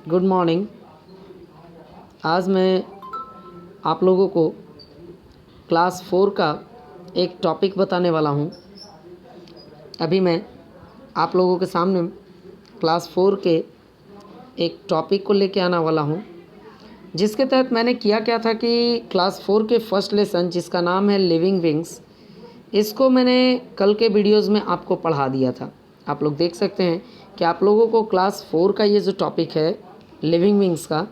Good morning. आज मैं आप लोगों को क्लास 4 का एक टॉपिक बताने वाला हूँ। अभी मैं आप लोगों के सामने क्लास 4 के एक टॉपिक को लेके आने वाला हूँ, जिसके तहत मैंने किया क्या था कि क्लास 4 के फर्स्ट लेसन जिसका नाम है लिविंग विंग्स, इसको मैंने कल के वीडियोस में आपको पढ़ा दिया था। आप लोग देख सकते हैं कि आप लोगों को क्लास 4 का ये जो टॉपिक है लिविंग विंग्स का,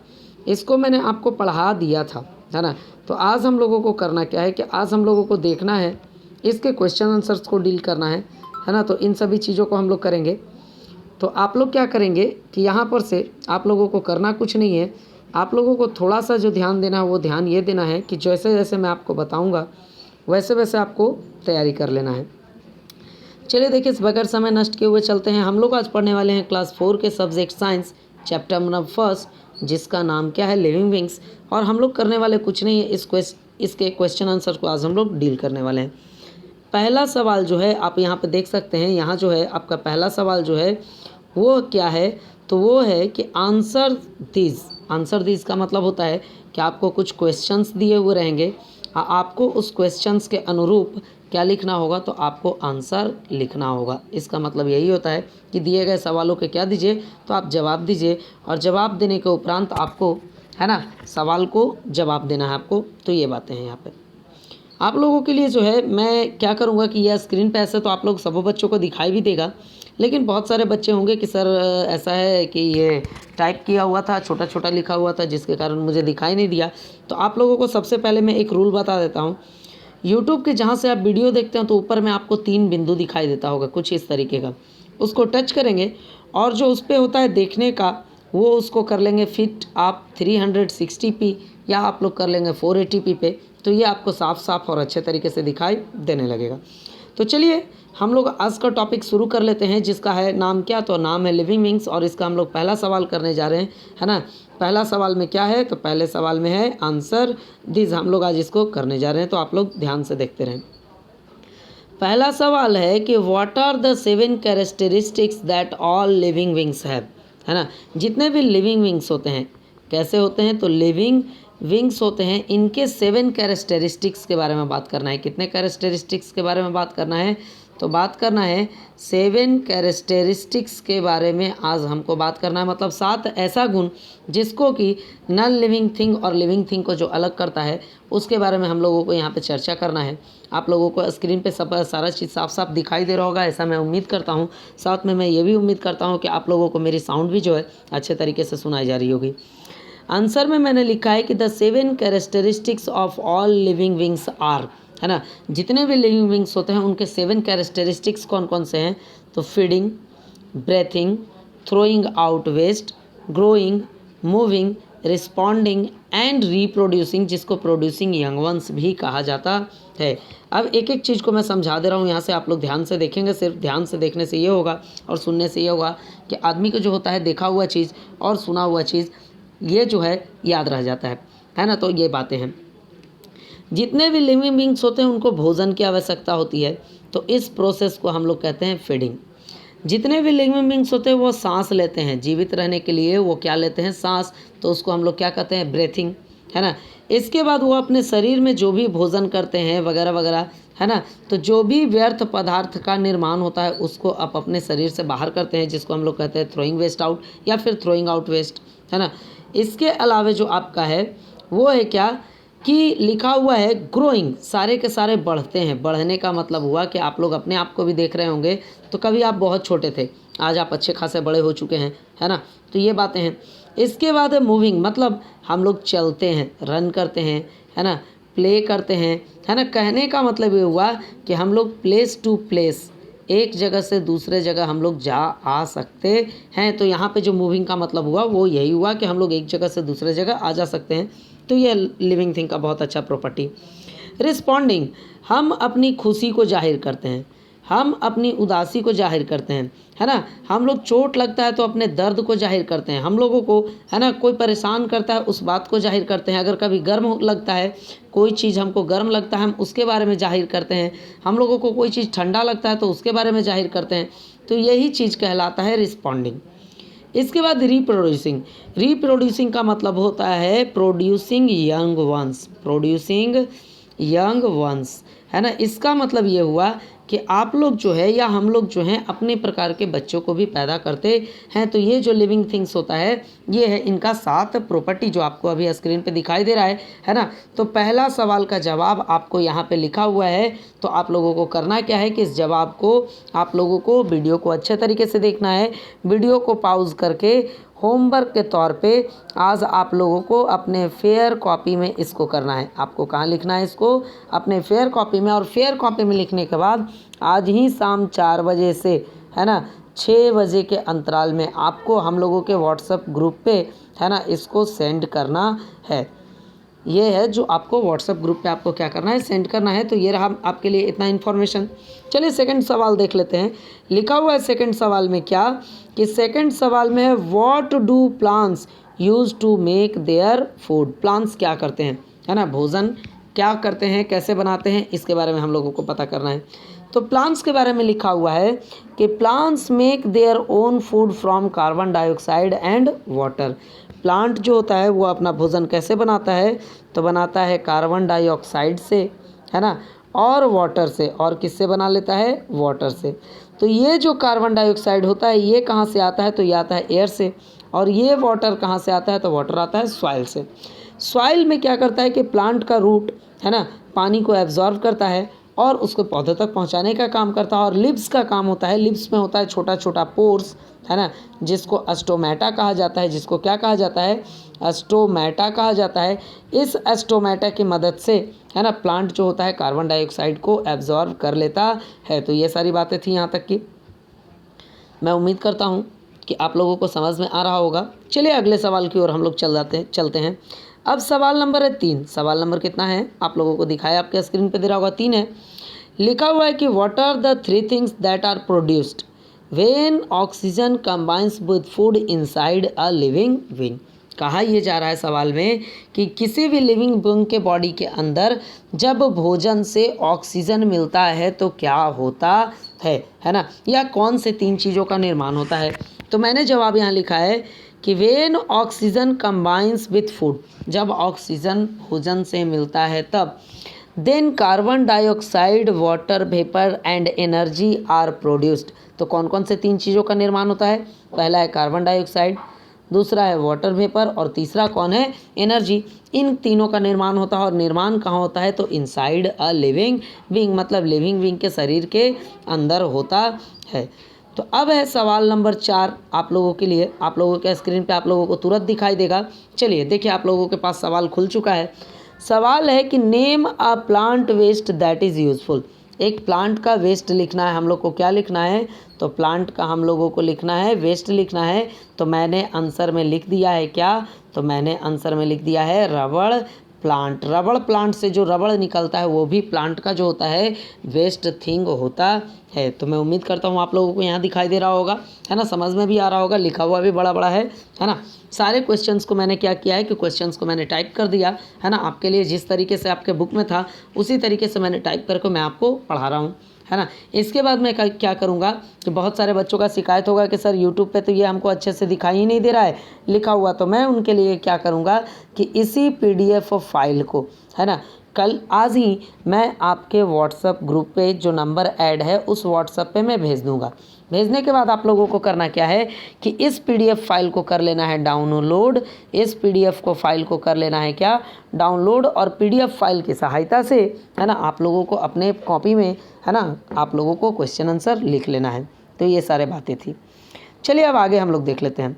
इसको मैंने आपको पढ़ा दिया था, है ना। तो आज हम लोगों को करना क्या है कि आज हम लोगों को देखना है, इसके क्वेश्चन आंसर्स को डील करना है ना। तो इन सभी चीज़ों को हम लोग करेंगे। तो आप लोग क्या करेंगे कि यहाँ पर से आप लोगों को करना कुछ नहीं है, आप लोगों को थोड़ा सा जो ध्यान देना है वो ध्यान ये देना है कि जैसे जैसे मैं आपको बताऊँगा वैसे वैसे आपको तैयारी कर लेना है। चलिए देखिए, इस बगैर समय नष्ट किए हुए चलते हैं। हम लोग आज पढ़ने वाले हैं क्लास 4 के subject science chapter number first, जिसका नाम क्या है लिविंग विंग्स। और हम लोग करने वाले कुछ नहीं है, इसके क्वेश्चन आंसर को आज हम लोग डील करने वाले हैं। पहला सवाल जो है आप यहाँ पे देख सकते हैं, यहाँ जो है आपका पहला सवाल जो है वो क्या है, तो वो है कि आंसर दिस। आंसर दिस का मतलब होता है कि आपको कुछ क्वेश्चंस दिए हुए रहेंगे, आपको उस क्वेश्चंस के अनुरूप क्या लिखना होगा, तो आपको आंसर लिखना होगा। इसका मतलब यही होता है कि दिए गए सवालों के क्या दीजिए, तो आप जवाब दीजिए, और जवाब देने के उपरांत आपको, है ना, सवाल को जवाब देना है आपको। तो ये बातें हैं यहाँ पे आप लोगों के लिए जो है। मैं क्या करूँगा कि यह स्क्रीन पे ऐसे तो आप लोग सब बच्चों को दिखाई भी देगा, लेकिन बहुत सारे बच्चे होंगे कि सर ऐसा है कि ये टाइप किया हुआ था, छोटा छोटा लिखा हुआ था, जिसके कारण मुझे दिखाई नहीं दिया। तो आप लोगों को सबसे पहले मैं एक रूल बता देता हूँ। यूट्यूब के जहाँ से आप वीडियो देखते हो तो ऊपर में आपको 3 बिंदु दिखाई देता होगा कुछ इस तरीके का, उसको टच करेंगे और जो उस पर होता है देखने का, वो उसको कर लेंगे फिट आप 360p या आप लोग कर लेंगे 480p पे। तो ये आपको साफ साफ और अच्छे तरीके से दिखाई देने लगेगा। तो चलिए हम लोग आज का टॉपिक शुरू कर लेते हैं, जिसका है नाम क्या, तो नाम है लिविंग विंग्स। और इसका हम लोग पहला सवाल करने जा रहे हैं, है ना। पहला सवाल में क्या है, तो पहले सवाल में है आंसर दिस। हम लोग आज इसको करने जा रहे हैं, तो आप लोग ध्यान से देखते रहें। पहला सवाल है कि what are the 7 characteristics that all living beings have, है ना। जितने भी लिविंग विंग्स होते हैं कैसे होते हैं, तो लिविंग विंग्स होते हैं, इनके 7 कैरेक्टरिस्टिक्स के बारे में बात करना है। कितने कैरेक्टरिस्टिक्स के बारे में बात करना है, तो बात करना है 7 कैरेक्टरिस्टिक्स के बारे में आज हमको बात करना है। मतलब 7 ऐसा गुण जिसको कि नॉन लिविंग थिंग और लिविंग थिंग को जो अलग करता है, उसके बारे में हम लोगों को यहाँ पे चर्चा करना है। आप लोगों को स्क्रीन पे सब सारा चीज़ साफ साफ दिखाई दे रहा होगा, ऐसा मैं उम्मीद करता हूँ। साथ में मैं ये भी उम्मीद करता हूँ कि आप लोगों को मेरी साउंड भी जो है अच्छे तरीके से सुनाई जा रही होगी। आंसर में मैंने लिखा है कि the 7 characteristics of all living beings are, है ना। जितने भी लिविंग विंग्स होते हैं उनके 7 कैरेक्टरिस्टिक्स कौन कौन से हैं, तो feeding, breathing, throwing out waste, growing, moving, responding and reproducing, जिसको प्रोड्यूसिंग यंग वंस भी कहा जाता है। अब एक एक चीज़ को मैं समझा दे रहा हूँ, यहाँ से आप लोग ध्यान से देखेंगे। सिर्फ ध्यान से देखने से ये होगा और सुनने से ये होगा कि आदमी को जो होता है देखा हुआ चीज़ और सुना हुआ चीज़ ये जो है याद रह जाता है ना। तो ये बातें हैं। जितने भी लिविंग बींग्स होते हैं उनको भोजन की आवश्यकता होती है, तो इस प्रोसेस को हम लोग कहते हैं फीडिंग। जितने भी लिविंग बींग्स होते हैं वो सांस लेते हैं, जीवित रहने के लिए वो क्या लेते हैं, सांस, तो उसको हम लोग क्या कहते हैं, ब्रेथिंग, है ना। इसके बाद वो अपने शरीर में जो भी भोजन करते हैं वगैरह वगैरह, है ना, तो जो भी व्यर्थ पदार्थ का निर्माण होता है उसको आप अपने शरीर से बाहर करते हैं, जिसको हम लोग कहते हैं थ्रोइंग वेस्ट आउट या फिर थ्रोइंग आउट वेस्ट, है ना। इसके अलावा जो आपका है वो है क्या कि लिखा हुआ है ग्रोइंग, सारे के सारे बढ़ते हैं। बढ़ने का मतलब हुआ कि आप लोग अपने आप को भी देख रहे होंगे, तो कभी आप बहुत छोटे थे, आज आप अच्छे खासे बड़े हो चुके हैं, है ना। तो ये बातें हैं। इसके बाद है मूविंग, मतलब हम लोग चलते हैं, रन करते हैं, है ना, प्ले करते हैं, है ना। कहने का मतलब ये हुआ कि हम लोग प्लेस टू प्लेस, एक जगह से दूसरे जगह हम लोग जा आ सकते हैं। तो यहाँ पे जो मूविंग का मतलब हुआ वो यही हुआ कि हम लोग एक जगह से दूसरे जगह आ जा सकते हैं। तो ये लिविंग थिंग का बहुत अच्छा प्रॉपर्टी। रिस्पॉन्डिंग, हम अपनी खुशी को जाहिर करते हैं, हम अपनी उदासी को जाहिर करते हैं, है ना। हम लोग चोट लगता है तो अपने दर्द को जाहिर करते हैं, हम लोगों को, है ना, कोई परेशान करता है उस बात को जाहिर करते हैं। अगर कभी गर्म लगता है, कोई चीज़ हमको गर्म लगता है हम उसके बारे में जाहिर करते हैं। हम लोगों को कोई चीज़ ठंडा लगता है तो उसके बारे में जाहिर करते हैं। तो यही चीज़ कहलाता है रिस्पॉन्डिंग। इसके बाद रिप्रोड्यूसिंग। रिप्रोड्यूसिंग का मतलब होता है producing young once, producing young once, है ना। इसका मतलब ये हुआ कि आप लोग जो है या हम लोग जो हैं अपने प्रकार के बच्चों को भी पैदा करते हैं। तो ये जो लिविंग थिंग्स होता है ये है इनका 7 प्रॉपर्टी जो आपको अभी स्क्रीन पे दिखाई दे रहा है ना। तो पहला सवाल का जवाब आपको यहाँ पे लिखा हुआ है। तो आप लोगों को करना क्या है कि इस जवाब को आप लोगों को वीडियो को अच्छे तरीके से देखना है। वीडियो को पॉज करके होमवर्क के तौर पे आज आप लोगों को अपने फेयर कॉपी में इसको करना है। आपको कहाँ लिखना है इसको? अपने फेयर कॉपी में। और फेयर कॉपी में लिखने के बाद आज ही शाम 4 बजे से, है ना, 6 बजे के अंतराल में आपको हम लोगों के व्हाट्सएप ग्रुप पे, है ना, इसको सेंड करना है। ये है जो आपको व्हाट्सएप ग्रुप पे आपको क्या करना है, सेंड करना है। तो ये रहा आपके लिए इतना इन्फॉर्मेशन। चलिए सेकंड सवाल देख लेते हैं। लिखा हुआ है सेकंड सवाल में क्या, कि सेकंड सवाल में है what do plants use to make their food. Plants क्या करते हैं, है ना, भोजन क्या करते हैं, कैसे बनाते हैं, इसके बारे में हम लोगों को पता करना है। तो प्लांट्स के बारे में लिखा हुआ है कि plants make their own food from carbon dioxide and water. Plant जो होता है वो अपना भोजन कैसे बनाता है? तो बनाता है कार्बन डाइऑक्साइड से, है ना, और वाटर से। और किससे बना लेता है? वाटर से। तो ये जो कार्बन डाइऑक्साइड होता है ये कहाँ से आता है? तो ये आता है एयर से। और ये वाटर कहाँ से आता है? तो वाटर आता है सॉइल से। सॉइल में क्या करता है कि प्लांट का रूट, है ना, पानी को एब्जॉर्व करता है और उसको पौधों तक पहुंचाने का काम करता है। और लिव्स का काम होता है, लिव्स में होता है छोटा छोटा पोर्स, है ना, जिसको स्टोमेटा कहा जाता है। जिसको क्या कहा जाता है? स्टोमेटा कहा जाता है। इस स्टोमेटा की मदद से, है ना, प्लांट जो होता है कार्बन डाइऑक्साइड को एब्जॉर्व कर लेता है। तो ये सारी बातें थी यहाँ तक की। मैं उम्मीद करता हूँ कि आप लोगों को समझ में आ रहा होगा। चलिए अगले सवाल की ओर हम लोग चलते हैं। अब सवाल नंबर है 3। सवाल नंबर कितना है आप लोगों को दिखाया, आपके स्क्रीन पे दे रहा होगा, 3 है। लिखा हुआ है कि what are the 3 things that are produced when oxygen combines with food inside a living being. कहा यह जा रहा है सवाल में कि किसी भी लिविंग बीइंग के बॉडी के अंदर जब भोजन से ऑक्सीजन मिलता है तो क्या होता है ना, या कौन से 3 चीज़ों का निर्माण होता है। तो मैंने जवाब यहाँ लिखा है कि when oxygen combines with food, जब ऑक्सीजन भोजन से मिलता है तब, then carbon dioxide, water vapour and energy are produced. तो कौन कौन से 3 चीज़ों का निर्माण होता है? पहला है कार्बन डाइऑक्साइड, दूसरा है वाटर वेपर और तीसरा कौन है? एनर्जी। इन तीनों का निर्माण होता है। और निर्माण कहाँ होता है? तो इनसाइड अ लिविंग बीइंग, मतलब लिविंग बीइंग के शरीर के अंदर होता है। तो अब है सवाल नंबर 4 आप लोगों के लिए। आप लोगों के स्क्रीन पे आप लोगों को तुरंत दिखाई देगा। चलिए देखिए, आप लोगों के पास सवाल खुल चुका है। सवाल है कि name a plant waste that is useful. एक प्लांट का वेस्ट लिखना है हम लोग को। क्या लिखना है? तो प्लांट का हम लोगों को लिखना है वेस्ट लिखना है। तो मैंने आंसर में लिख दिया है क्या? तो मैंने आंसर में लिख दिया है रबड़ प्लांट। रबड़ प्लांट से जो रबड़ निकलता है वो भी प्लांट का जो होता है वेस्ट थिंग होता है। तो मैं उम्मीद करता हूँ आप लोगों को यहाँ दिखाई दे रहा होगा, है ना, समझ में भी आ रहा होगा। लिखा हुआ भी बड़ा बड़ा है ना। सारे क्वेश्चंस को मैंने क्या किया है कि क्वेश्चंस को मैंने टाइप कर दिया, है ना, आपके लिए जिस तरीके से आपके बुक में था उसी तरीके से मैंने टाइप करके मैं आपको पढ़ा रहा हूँ, है ना। इसके बाद मैं क्या करूँगा कि बहुत सारे बच्चों का शिकायत होगा कि सर यूट्यूब पे तो ये हमको अच्छे से दिखाई ही नहीं दे रहा है लिखा हुआ। तो मैं उनके लिए क्या करूँगा कि इसी PDF फाइल को, है ना, कल आज ही मैं आपके व्हाट्सएप ग्रुप पे जो नंबर ऐड है उस व्हाट्सएप पे मैं भेज दूँगा। भेजने के बाद आप लोगों को करना क्या है कि इस PDF फाइल को कर लेना है डाउनलोड। इस PDF को फाइल को कर लेना है क्या? डाउनलोड। और PDF फाइल की सहायता से, है ना, आप लोगों को अपने कॉपी में, है ना, आप लोगों को क्वेश्चन आंसर लिख लेना है। तो ये सारे बातें थी। चलिए अब आगे हम लोग देख लेते हैं।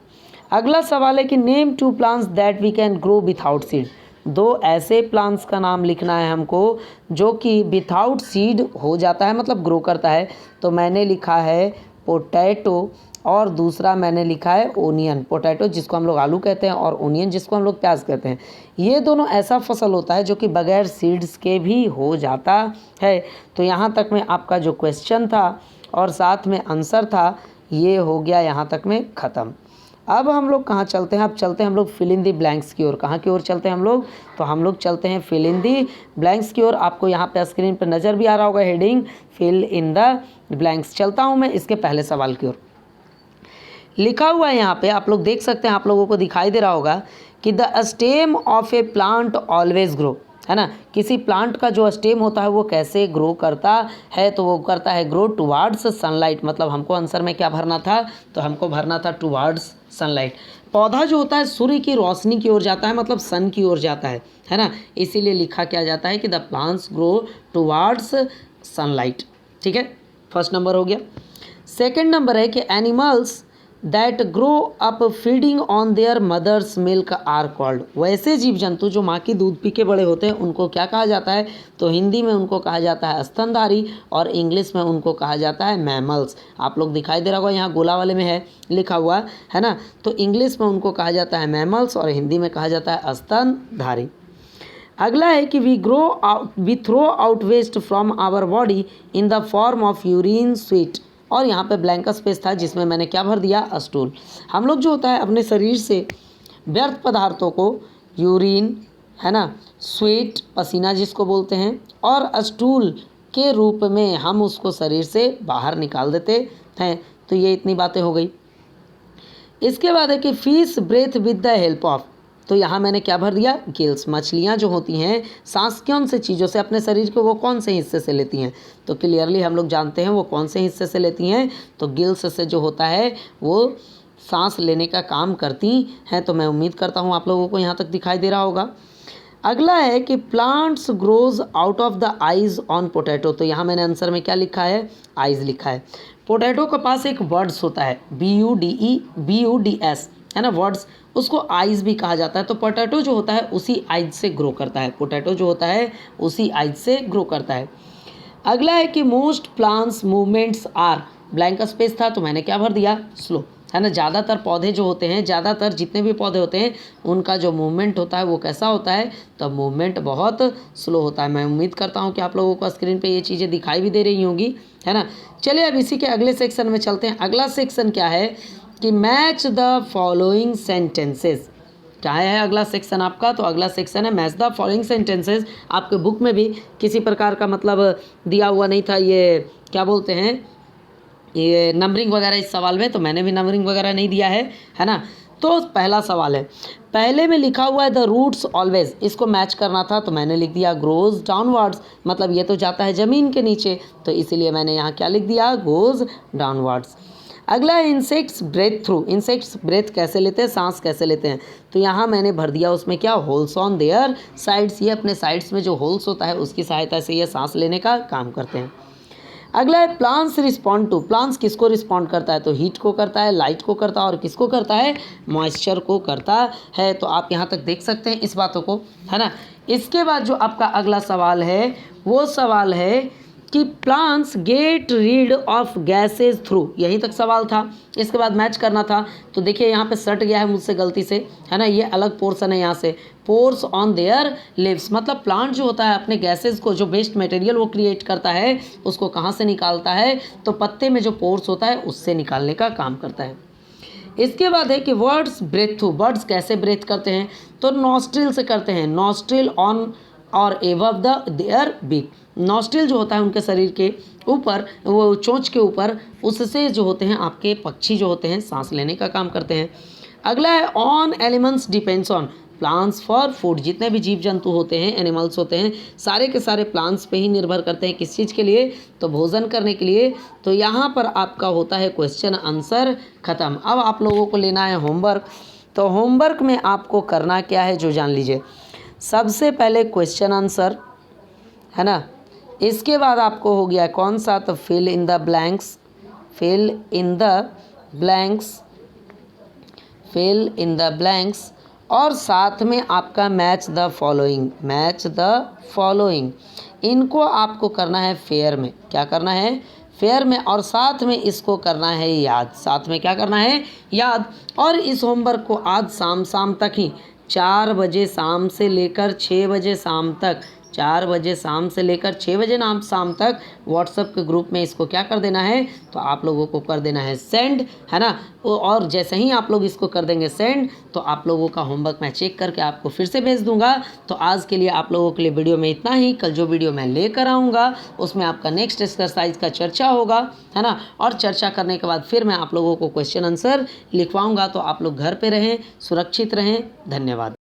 अगला सवाल है कि name 2 plants that we can grow without seed. 2 ऐसे प्लांट्स का नाम लिखना है हमको जो कि विथआउट सीड हो जाता है, मतलब ग्रो करता है। तो मैंने लिखा है पोटैटो और दूसरा मैंने लिखा है ओनियन। पोटैटो जिसको हम लोग आलू कहते हैं और ओनियन जिसको हम लोग प्याज कहते हैं। ये दोनों ऐसा फसल होता है जो कि बगैर सीड्स के भी हो जाता है। तो यहाँ तक में आपका जो क्वेश्चन था और साथ में आंसर था ये हो गया यहाँ तक में ख़त्म। अब हम लोग कहाँ चलते हैं? अब चलते हैं हम लोग फिल इन दी ब्लैंक्स की ओर। कहाँ की ओर चलते हैं हम लोग? तो हम लोग चलते हैं फिल इन दी ब्लैंक्स की ओर। आपको यहाँ पे स्क्रीन पर नज़र भी आ रहा होगा heading fill in the blanks. चलता हूँ मैं इसके पहले सवाल की ओर। लिखा हुआ है यहाँ पे, आप लोग देख सकते हैं, आप लोगों को दिखाई दे रहा होगा कि the stem of A plant always grow, है ना। किसी प्लांट का जो स्टेम होता है वो कैसे ग्रो करता है, तो वो करता है ग्रो टुवार्ड्स सनलाइट। मतलब हमको आंसर में क्या भरना था, तो हमको भरना था टुवार्ड्स सनलाइट। पौधा जो होता है सूर्य की रोशनी की ओर जाता है, मतलब सन की ओर जाता है ना। इसीलिए लिखा क्या जाता है कि the plants grow towards sunlight. ठीक है, फर्स्ट नंबर हो गया। सेकंड नंबर है कि animals that grow up feeding on their mothers milk are called. वैसे जीव जंतु जो माँ की दूध पी के बड़े होते हैं उनको क्या कहा जाता है, तो हिंदी में उनको कहा जाता है स्तनधारी और इंग्लिश में उनको कहा जाता है मैमल्स। आप लोग दिखाई दे रहा होगा यहाँ गोला वाले में है लिखा हुआ, है ना। तो इंग्लिश में उनको कहा जाता है मैमल्स और हिंदी में कहा जाता है स्तनधारी। अगला है कि we throw out waste from our body in the form of urine sweat. और यहाँ पे ब्लैंक स्पेस था जिसमें मैंने क्या भर दिया, स्टूल। हम लोग जो होता है अपने शरीर से व्यर्थ पदार्थों को यूरिन, है ना, स्वेट पसीना जिसको बोलते हैं, और स्टूल के रूप में हम उसको शरीर से बाहर निकाल देते हैं। तो ये इतनी बातें हो गई। इसके बाद है कि fish breathe with the help of, तो यहाँ मैंने क्या भर दिया, गिल्स। मछलियाँ जो होती हैं सांस कौन से चीज़ों से अपने शरीर के वो कौन से हिस्से से लेती हैं, तो क्लियरली हम लोग जानते हैं वो कौन से हिस्से से लेती हैं, तो गिल्स से जो होता है वो सांस लेने का काम करती हैं। तो मैं उम्मीद करता हूँ आप लोगों को यहाँ तक दिखाई दे रहा होगा। अगला है कि plants grows out of the eyes on potato, तो यहाँ मैंने आंसर में क्या लिखा है, आइज लिखा है। पोटैटो के पास एक वर्ड्स होता है BUDS, है ना, वर्ड्स, उसको आइज भी कहा जाता है। तो पोटैटो जो होता है उसी आइज से ग्रो करता है, पोटैटो जो होता है उसी आइज से ग्रो करता है। अगला है कि most plants movements are, blank space था तो मैंने क्या भर दिया, स्लो, है ना। ज़्यादातर पौधे जो होते हैं, ज़्यादातर जितने भी पौधे होते हैं उनका जो मूवमेंट होता है वो कैसा होता है, तो मूवमेंट बहुत स्लो होता है। मैं उम्मीद करता हूँ कि आप लोगों को स्क्रीन पे ये चीज़ें दिखाई भी दे रही होंगी, है ना। चलिए अब इसी के अगले सेक्शन में चलते हैं। अगला सेक्शन क्या है कि मैच द फॉलोइंग सेंटेंसेस। क्या है अगला सेक्शन आपका, तो अगला सेक्शन है मैच द फॉलोइंग सेंटेंसेस। आपके बुक में भी किसी प्रकार का मतलब दिया हुआ नहीं था, ये क्या बोलते हैं, ये नंबरिंग वगैरह इस सवाल में, तो मैंने भी नंबरिंग वगैरह नहीं दिया है ना। तो पहला सवाल है, पहले में लिखा हुआ है द रूट्स ऑलवेज, इसको मैच करना था तो मैंने लिख दिया ग्रोज डाउनवर्ड्स, मतलब ये तो जाता है ज़मीन के नीचे, तो इसीलिए मैंने यहाँ क्या लिख दिया, गोज डाउनवर्ड्स। अगला है insects breathe through, insects breathe कैसे लेते हैं, सांस कैसे लेते हैं, तो यहाँ मैंने भर दिया उसमें क्या, होल्स ऑन देयर साइड्स, ये अपने साइड्स में जो होल्स होता है उसकी सहायता से ये सांस लेने का काम करते हैं। अगला है प्लांट्स रिस्पॉन्ड टू, प्लांट्स किसको रिस्पॉन्ड करता है, तो हीट को करता है, लाइट को करता है, और किसको करता है, मॉइस्चर को करता है। तो आप यहाँ तक देख सकते हैं इस बातों को, है ना। इसके बाद जो आपका अगला सवाल है वो सवाल है कि plants get rid of gases through, यहीं तक सवाल था। इसके बाद मैच करना था, तो देखिए यहाँ पे सट गया है मुझसे गलती से, है ना, ये अलग पोर्शन है यहाँ से, पोर्स ऑन देयर लिव्स, मतलब प्लांट जो होता है अपने गैसेज को, जो वेस्ट मटेरियल वो क्रिएट करता है उसको कहाँ से निकालता है, तो पत्ते में जो पोर्स होता है उससे निकालने का काम करता है। इसके बाद है कि वर्ड्स ब्रेथ थ्रू, बर्ड्स कैसे ब्रेथ करते हैं, तो नॉस्ट्रिल से करते हैं, नॉस्ट्रिल ऑन और above the their beak, nostril जो होता है उनके शरीर के ऊपर, वो चोंच के ऊपर, उससे जो होते हैं आपके पक्षी जो होते हैं सांस लेने का काम करते हैं। अगला है on elements depends on plants for food, जितने भी जीव जंतु होते हैं, एनिमल्स होते हैं, सारे के सारे प्लांट्स पे ही निर्भर करते हैं, किस चीज़ के लिए, तो भोजन करने के लिए। तो यहाँ पर आपका होता है क्वेश्चन आंसर ख़त्म। अब आप लोगों को लेना है होमवर्क, तो होमवर्क में आपको करना क्या है जो जान लीजिए। सबसे पहले क्वेश्चन आंसर, है ना, इसके बाद आपको हो गया कौन सा, तो fill in the blanks, fill in the blanks, fill in the blanks, और साथ में आपका match the following, match the following, इनको आपको करना है फेयर में, क्या करना है, फेयर में, और साथ में इसको करना है याद, साथ में क्या करना है, याद। और इस होमवर्क को आज शाम तक ही 4 बजे शाम से लेकर 6 बजे शाम तक 4 बजे शाम से लेकर 6 बजे शाम तक व्हाट्सएप के ग्रुप में इसको क्या कर देना है, तो आप लोगों को कर देना है सेंड, है ना। और जैसे ही आप लोग इसको कर देंगे सेंड, तो आप लोगों का होमवर्क मैं चेक करके आपको फिर से भेज दूंगा। तो आज के लिए आप लोगों के लिए वीडियो में इतना ही। कल जो वीडियो मैं लेकर आऊँगा उसमें आपका नेक्स्ट एक्सरसाइज का चर्चा होगा, है ना। और चर्चा करने के बाद फिर मैं आप लोगों को क्वेश्चन आंसर लिखवाऊँगा। तो आप लोग घर पे रहें, सुरक्षित रहें। धन्यवाद।